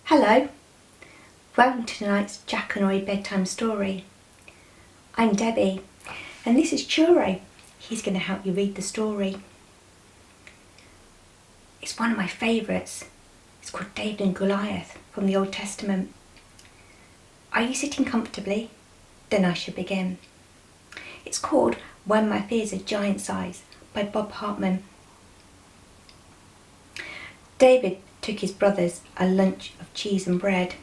Hello, welcome to tonight's Jack and Oi bedtime story. I'm Debbie and this is Churro. He's going to help you read the story. It's one of my favourites. It's called David and Goliath from the Old Testament. Are you sitting comfortably? Then I should begin. It's called When My Fears Are Giant Size by Bob Hartman. David took his brothers a lunch of cheese and bread.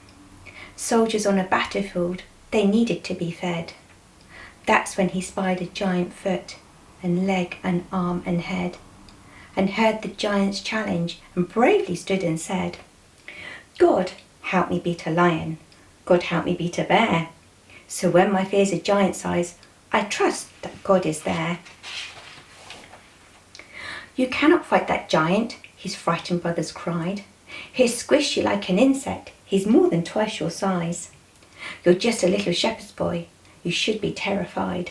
Soldiers on a battlefield, they needed to be fed. That's when he spied a giant foot and leg and arm and head, and heard the giant's challenge and bravely stood and said, God, help me beat a lion. God, help me beat a bear. So when my fears are giant size, I trust that God is there. You cannot fight that giant, his frightened brothers cried. He'll squish you like an insect, he's more than twice your size. You're just a little shepherd's boy, you should be terrified.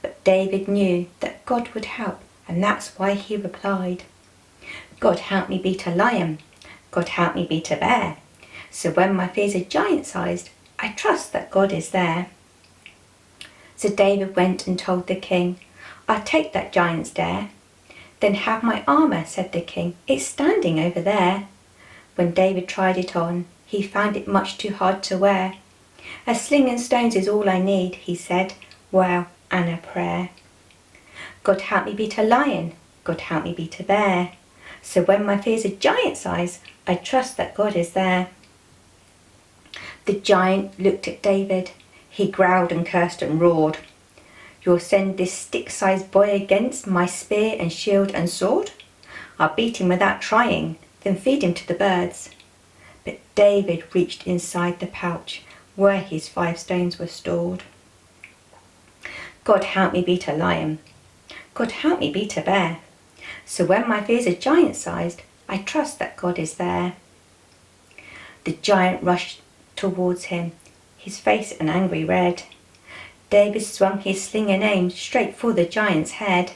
But David knew that God would help, and that's why he replied, God help me beat a lion, God help me beat a bear. So when my fears are giant-sized, I trust that God is there. So David went and told the king, I'll take that giant's dare. Then have my armour, said the king, it's standing over there. When David tried it on, he found it much too hard to wear. A sling and stones is all I need, he said, wow, and a prayer. God help me beat a lion, God help me beat a bear. So when my fears are giant size, I trust that God is there. The giant looked at David. He growled and cursed and roared. You'll send this stick-sized boy against my spear and shield and sword? I'll beat him without trying, then feed him to the birds. But David reached inside the pouch where his 5 stones were stored. God help me beat a lion. God help me beat a bear. So when my fears are giant-sized, I trust that God is there. The giant rushed towards him, his face an angry red. David swung his sling and aimed straight for the giant's head.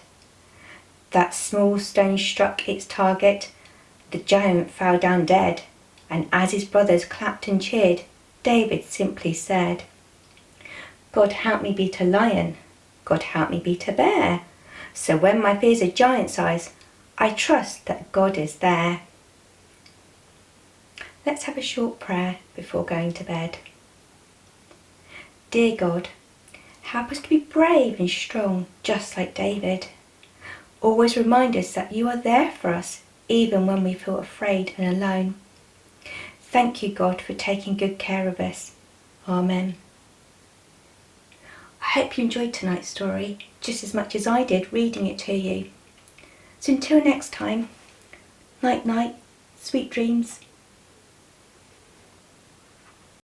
That small stone struck its target. The giant fell down dead, and as his brothers clapped and cheered, David simply said, God help me beat a lion, God help me beat a bear. So when my fears are giant size, I trust that God is there. Let's have a short prayer before going to bed. Dear God, help us to be brave and strong, just like David. Always remind us that you are there for us, even when we feel afraid and alone. Thank you, God, for taking good care of us. Amen. I hope you enjoyed tonight's story just as much as I did reading it to you. So until next time, night night, sweet dreams.